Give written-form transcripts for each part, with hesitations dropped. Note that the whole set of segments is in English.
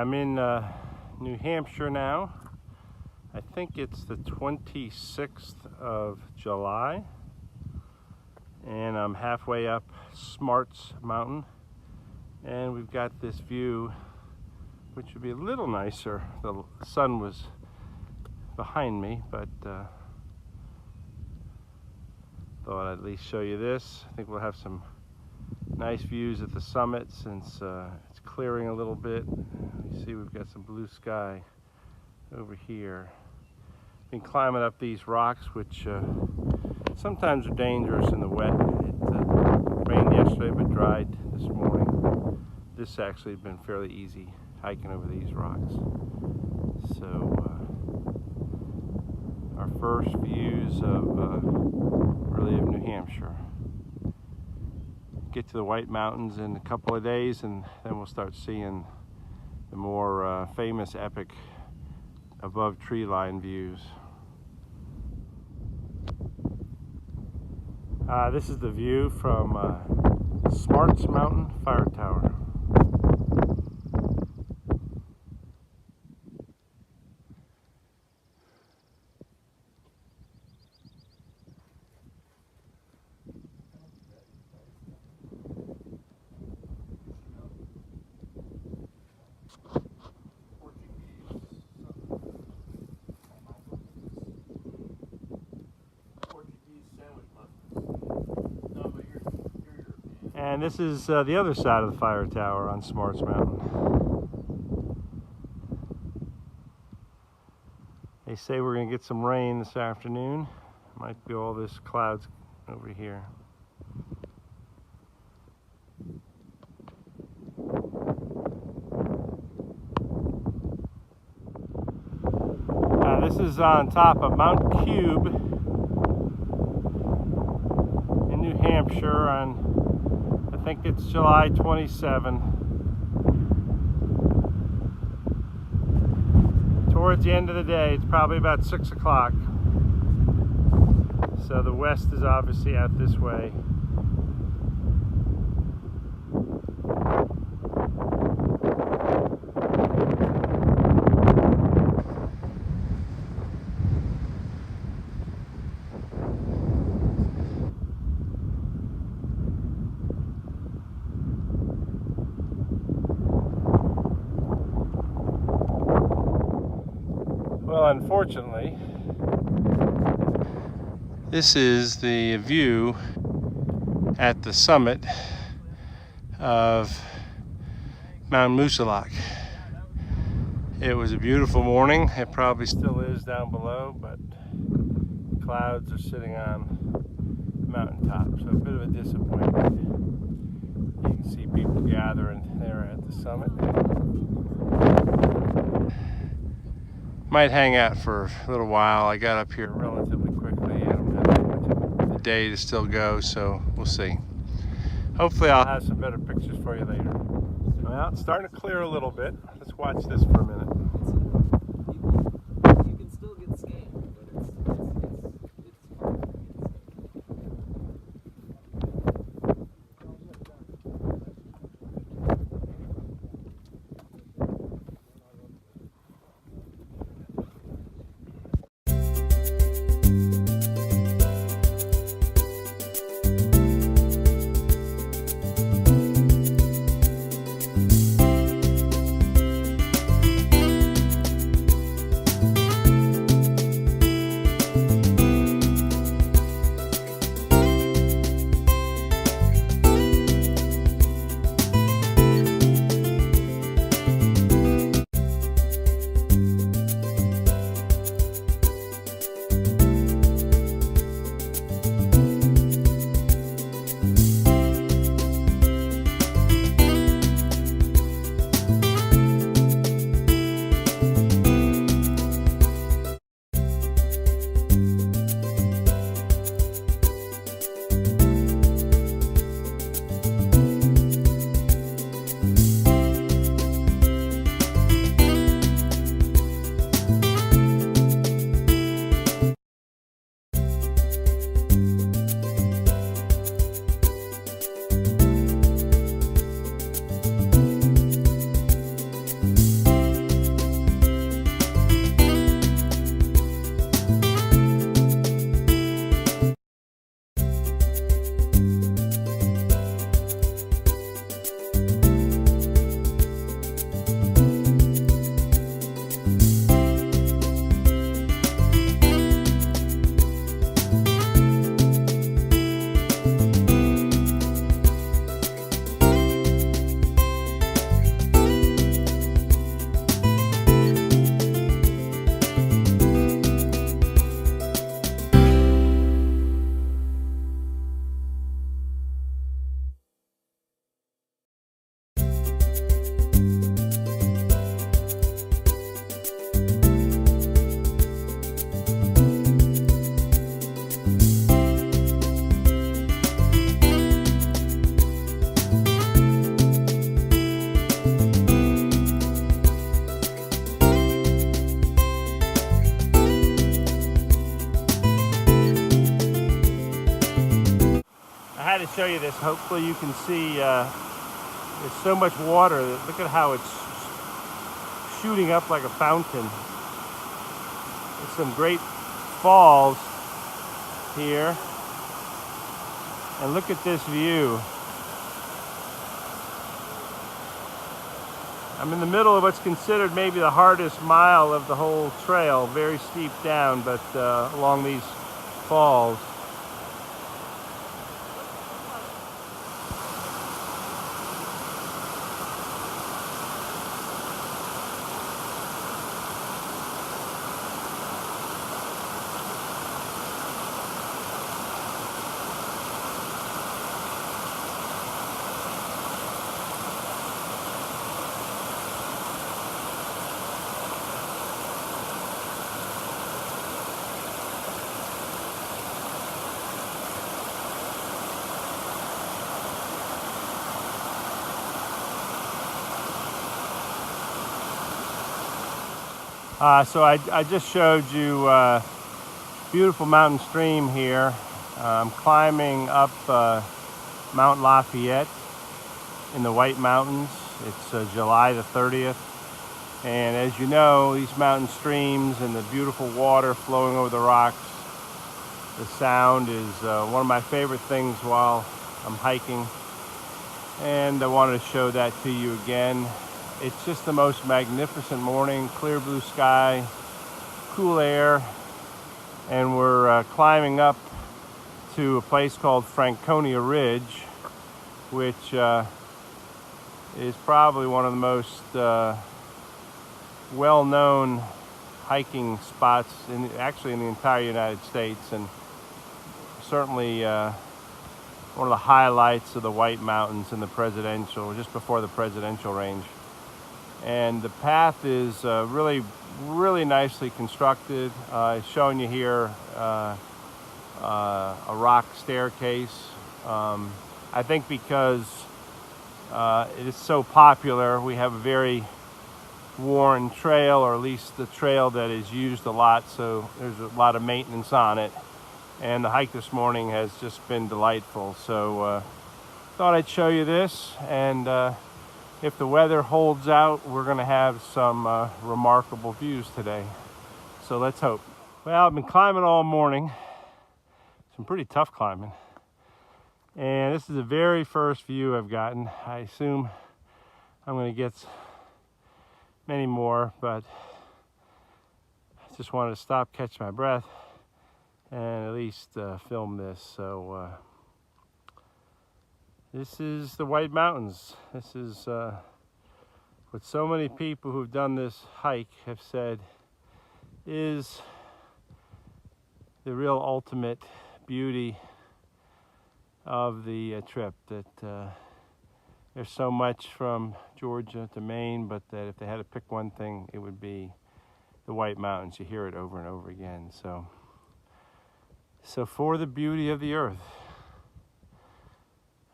I'm in New Hampshire now. I think it's the 26th of July, and I'm halfway up Smarts Mountain, and we've got this view which would be a little nicer. The sun was behind me, but thought I'd at least show you this. I think we'll have some nice views at the summit since it's clearing a little bit. You see we've got some blue sky over here. Been climbing up these rocks, which sometimes are dangerous in the wet. It rained yesterday but dried this morning. This actually has been fairly easy hiking over these rocks. So our first views of really of New Hampshire. Get to the White Mountains in a couple of days, and then we'll start seeing the more famous epic above tree line views. This is the view from Smarts Mountain Fire Tower. And this is the other side of the fire tower on Smarts Mountain. They say we're going to get some rain this afternoon. Might be all this clouds over here. This is on top of Mount Cube in New Hampshire on, I think it's July 27. Towards the end of the day, it's probably about 6 o'clock. So the west is obviously out this way. Well, unfortunately, this is the view at the summit of Mount Moosilauke. It was a beautiful morning. It probably still is down below, but the clouds are sitting on the mountaintop, so a bit of a disappointment. You can see people gathering there at the summit. Might hang out for a little while. I got up here relatively quickly. I don't have much of the day to still go, so we'll see. Hopefully I'll have some better pictures for you later. Well, it's starting to clear a little bit. Let's watch this for a minute. You can still get scanned, but it's hard. to show you this. Hopefully you can see there's so much water. Look at how it's shooting up like a fountain. There's some great falls here. And look at this view. I'm in the middle of what's considered maybe the hardest mile of the whole trail. Very steep down, but along these falls. So I just showed you beautiful mountain stream here. I'm climbing up Mount Lafayette in the White Mountains. It's July the 30th. And as you know, these mountain streams and the beautiful water flowing over the rocks, the sound is one of my favorite things while I'm hiking. And I wanted to show that to you again. It's just the most magnificent morning, clear blue sky, cool air, and we're climbing up to a place called Franconia Ridge, which is probably one of the most well-known hiking spots actually in the entire United States, and certainly one of the highlights of the White Mountains in the presidential, just before the presidential range. And the path is really nicely constructed. Showing you here a rock staircase. I think because it is so popular, we have a very worn trail, or at least the trail that is used a lot, so there's a lot of maintenance on it. And the hike this morning has just been delightful. So thought I'd show you this, and if the weather holds out, we're going to have some remarkable views today. So let's hope. Well, I've been climbing all morning. Some pretty tough climbing. And this is the very first view I've gotten. I assume I'm going to get many more, but I just wanted to stop, catch my breath, and at least film this. So this is the White Mountains. This is what so many people who've done this hike have said is the real ultimate beauty of the trip. That there's so much from Georgia to Maine, but that if they had to pick one thing, it would be the White Mountains. You hear it over and over again. So for the beauty of the earth,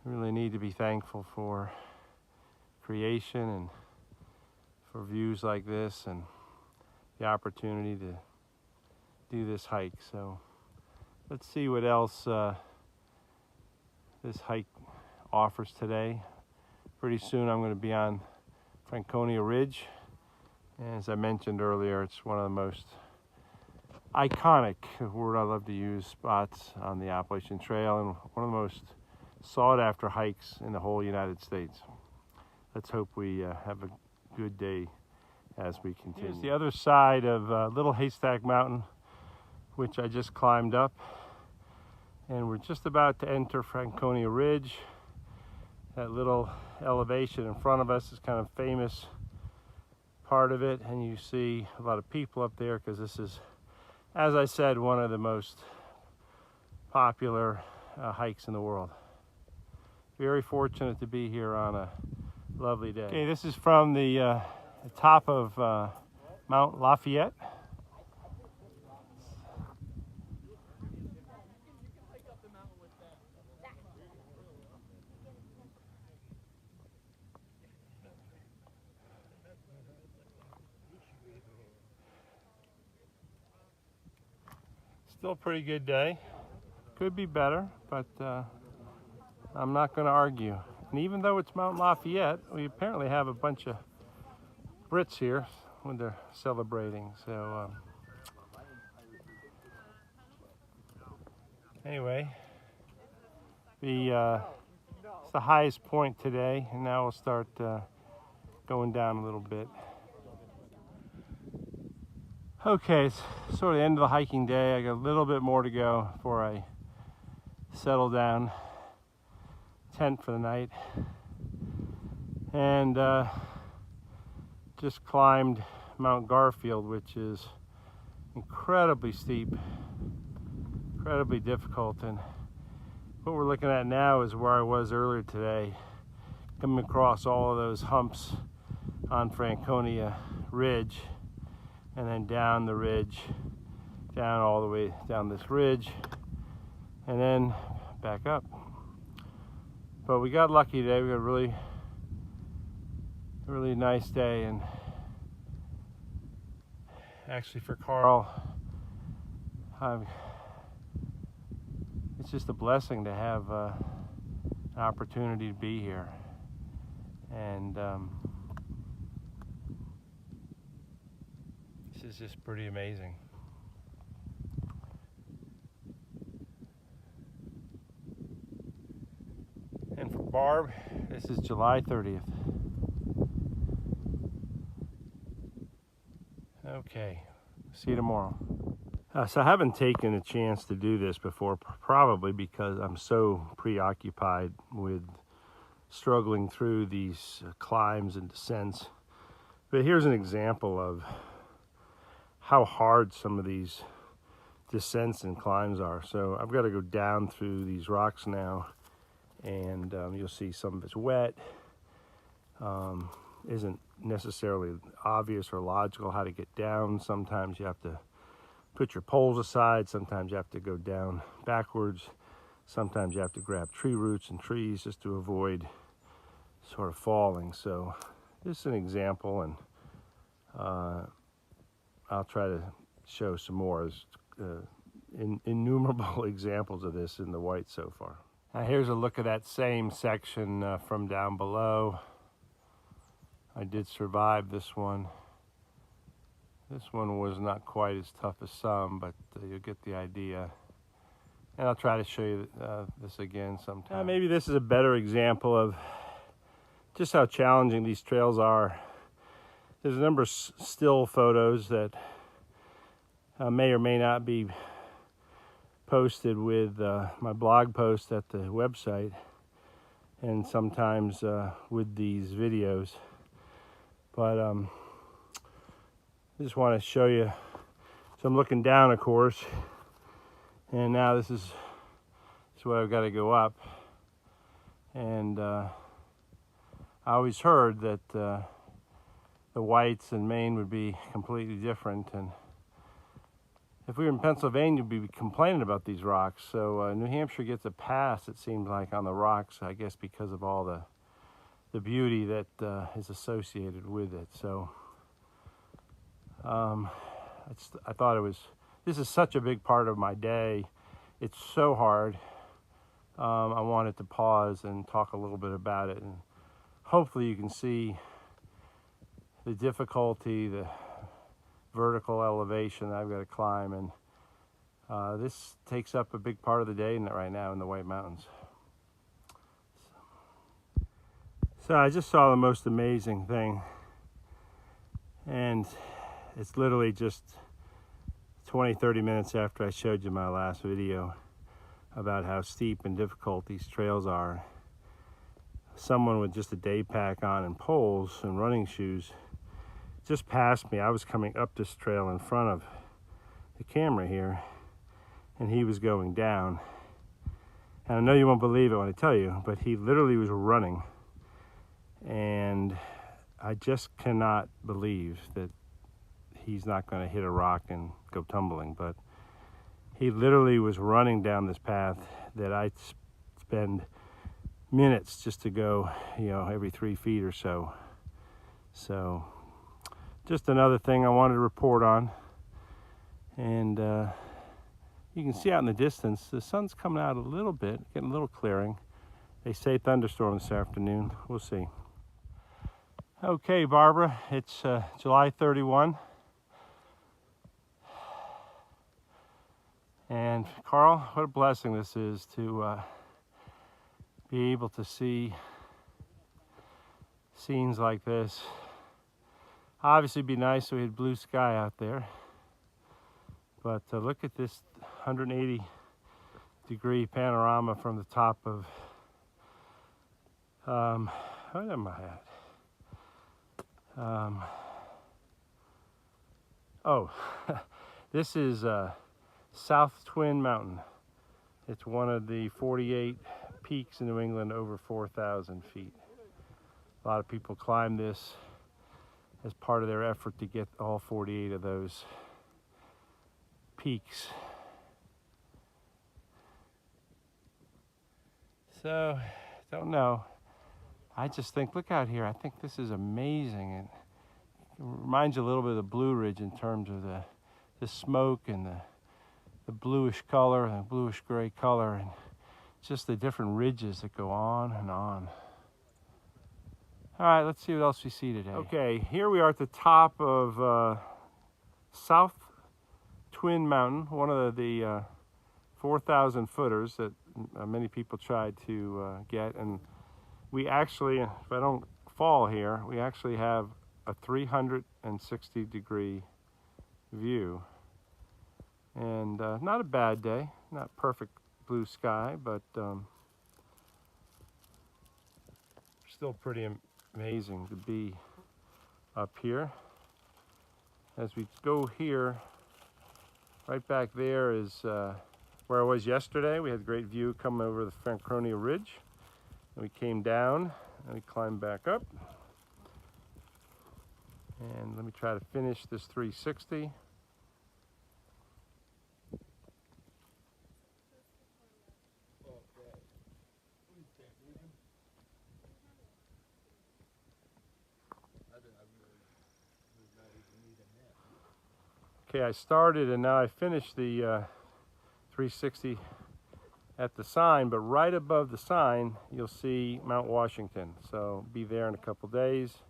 really need to be thankful for creation and for views like this and the opportunity to do this hike. So let's see what else this hike offers today. Pretty soon I'm going to be on Franconia Ridge, and as I mentioned earlier, it's one of the most iconic, a word I love to use, spots on the Appalachian Trail, and one of the most sought after hikes in the whole United States. Let's hope we have a good day as we continue. Here's the other side of Little Haystack Mountain, which I just climbed up, and we're just about to enter Franconia Ridge. That little elevation in front of us is kind of famous part of it, and you see a lot of people up there because this is, as I said, one of the most popular hikes in the world. Very fortunate to be here on a lovely day. Okay, this is from the top of Mount Lafayette. Still a pretty good day. Could be better, but I'm not going to argue. And even though it's Mount Lafayette, we apparently have a bunch of Brits here when they're celebrating. So anyway, it's the highest point today, and now we'll start going down a little bit. Okay, it's sort of the end of the hiking day. I got a little bit more to go before I settle down, tent for the night, and just climbed Mount Garfield, which is incredibly steep, incredibly difficult. And what we're looking at now is where I was earlier today, coming across all of those humps on Franconia Ridge, and then down the ridge, down all the way down this ridge, and then back up. But we got lucky today. We got a really nice day, and actually for Carl, it's just a blessing to have an opportunity to be here. And this is just pretty amazing. And for Barb, this is July 30th. Okay, see you tomorrow. So I haven't taken a chance to do this before, probably because I'm so preoccupied with struggling through these climbs and descents. But here's an example of how hard some of these descents and climbs are. So I've got to go down through these rocks now, and you'll see some of it's wet. Isn't necessarily obvious or logical how to get down. Sometimes you have to put your poles aside, sometimes you have to go down backwards, sometimes you have to grab tree roots and trees just to avoid sort of falling. So this is an example, and I'll try to show some more. There's innumerable examples of this in the white so far. Now here's a look at that same section from down below. I did survive this one. This one was not quite as tough as some, but you'll get the idea. And I'll try to show you this again sometime. Maybe this is a better example of just how challenging these trails are. There's a number of still photos that may or may not be posted with my blog post at the website, and sometimes with these videos. But I just want to show you. So I'm looking down, of course, and now this is what I've got to go up. And I always heard that the whites in Maine would be completely different, and if we were in Pennsylvania, we'd be complaining about these rocks. So New Hampshire gets a pass, it seems like, on the rocks, I guess because of all the beauty that is associated with it. So I thought this is such a big part of my day. It's so hard. I wanted to pause and talk a little bit about it, and hopefully you can see the difficulty, the vertical elevation that I've got to climb, and this takes up a big part of the day right now in the White Mountains. So I just saw the most amazing thing, and it's literally just 20-30 minutes after I showed you my last video about how steep and difficult these trails are. Someone with just a day pack on and poles and running shoes just passed me. I was coming up this trail in front of the camera here, and he was going down. And I know you won't believe it when I tell you, but he literally was running. And I just cannot believe that he's not going to hit a rock and go tumbling. But he literally was running down this path that I spend minutes just to go, every 3 feet or so. So just another thing I wanted to report on. And you can see out in the distance, the sun's coming out a little bit, getting a little clearing. They say thunderstorm this afternoon. We'll see. Okay, Barbara, it's July 31. And Carl, what a blessing this is to be able to see scenes like this. Obviously, it'd be nice if we had blue sky out there. But look at this 180-degree panorama from the top of, what am I at? Oh, this is South Twin Mountain. It's one of the 48 peaks in New England over 4,000 feet. A lot of people climb this as part of their effort to get all 48 of those peaks. So, don't know. I just think, look out here, I think this is amazing. And it reminds you a little bit of the Blue Ridge in terms of the smoke and the bluish color and the bluish gray color, and just the different ridges that go on and on. All right, let's see what else we see today. Okay, here we are at the top of South Twin Mountain, one of the 4,000 footers that many people tried to get. And we actually, if I don't fall here, we actually have a 360-degree view. And not a bad day, not perfect blue sky, but still pretty amazing to be up here. As we go here, right back there is where I was yesterday. We had a great view coming over the Franconia Ridge. And we came down and we climbed back up. And let me try to finish this 360. Okay, I started and now I finished the 360 at the sign, but right above the sign you'll see Mount Washington. So be there in a couple days.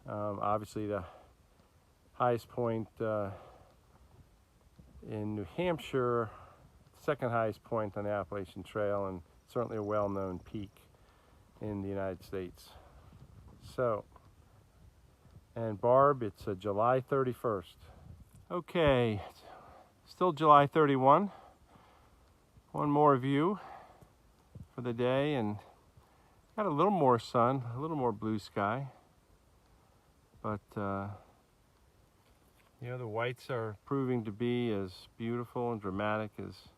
Obviously the highest point in New Hampshire, second highest point on the Appalachian Trail, and certainly a well-known peak in the United States. So, and Barb, it's July 31st. Okay, still July 31. One more view for the day, and got a little more sun, a little more blue sky. But, you know, the whites are proving to be as beautiful and dramatic as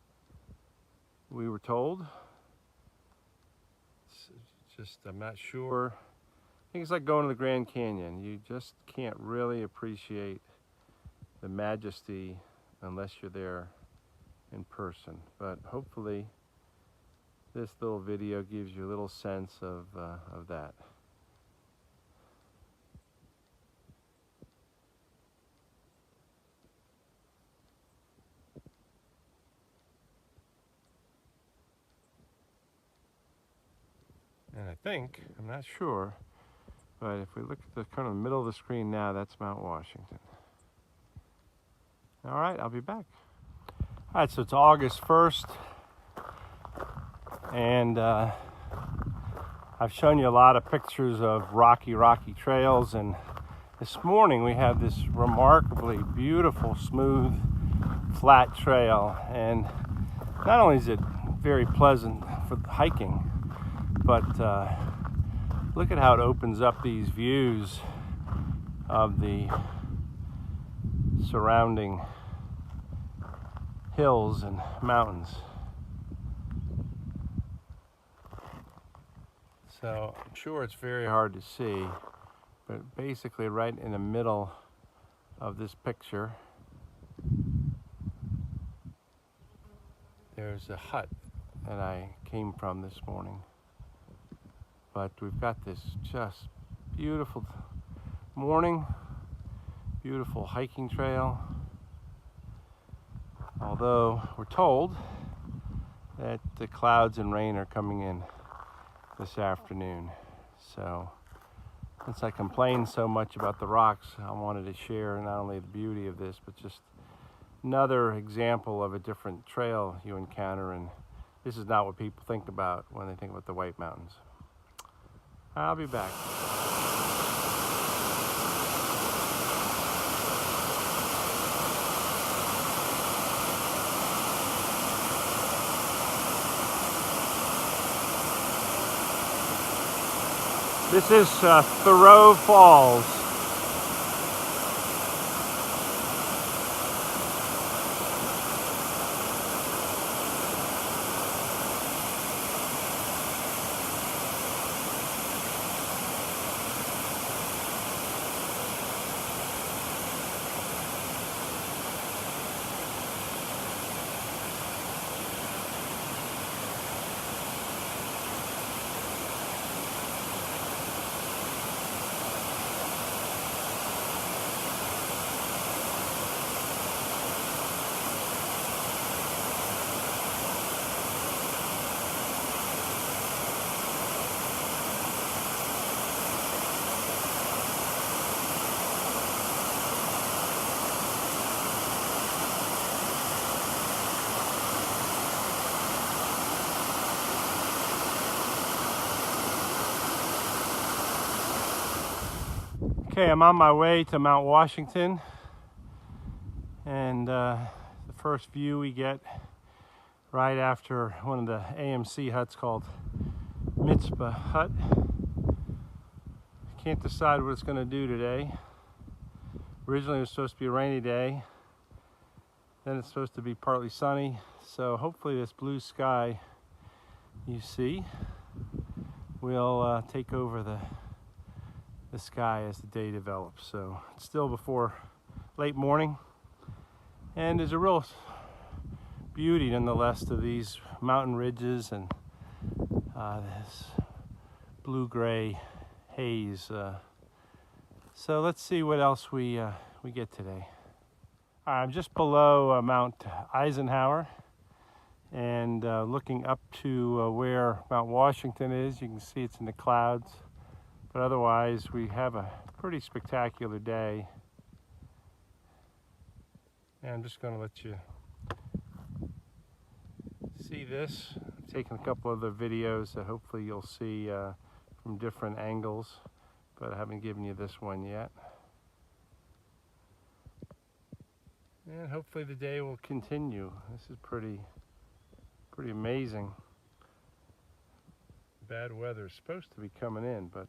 we were told. It's just, I'm not sure. I think it's like going to the Grand Canyon. You just can't really appreciate the majesty unless you're there in person. But hopefully this little video gives you a little sense of that. And I think, I'm not sure, but if we look at the kind of middle of the screen now, that's Mount Washington. All right, I'll be back. All right, so it's August 1st, and I've shown you a lot of pictures of rocky trails, and this morning we have this remarkably beautiful, smooth, flat trail, and not only is it very pleasant for hiking, but look at how it opens up these views of the surrounding hills and mountains. So I'm sure it's very hard to see, but basically right in the middle of this picture there's a hut that I came from this morning. But we've got this just beautiful morning, beautiful hiking trail. Although we're told that the clouds and rain are coming in this afternoon. So since I complained so much about the rocks, I wanted to share not only the beauty of this, but just another example of a different trail you encounter. And this is not what people think about when they think about the White Mountains. I'll be back. This is Thoreau Falls. Okay, I'm on my way to Mount Washington, and the first view we get right after one of the AMC huts called Mitzvah Hut. Can't decide what it's going to do today. Originally it was supposed to be a rainy day, then it's supposed to be partly sunny, so hopefully this blue sky you see will take over the sky as the day develops. So it's still before late morning, and there's a real beauty nonetheless to these mountain ridges and this blue-gray haze. So let's see what else we get today. I'm just below Mount Eisenhower, and looking up to where Mount Washington is. You can see it's in the clouds. But otherwise, we have a pretty spectacular day. And I'm just going to let you see this. I've taken a couple other videos that hopefully you'll see from different angles, but I haven't given you this one yet. And hopefully the day will continue. This is pretty amazing. Bad weather is supposed to be coming in, but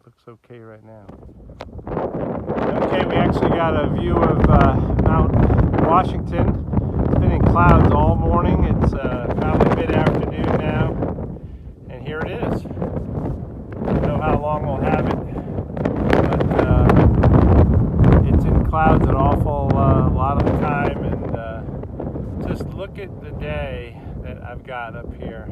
looks okay right now. Okay, we actually got a view of Mount Washington. It's been in clouds all morning. It's probably mid-afternoon now, and here it is. I don't know how long we'll have it, but it's in clouds an awful lot of the time, and just look at the day that I've got up here.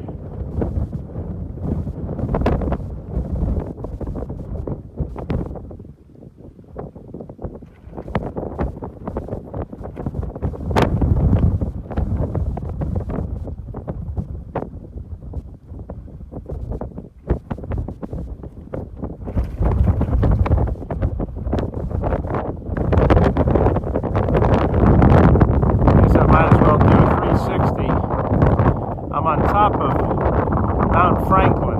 I'm on top of Mount Franklin.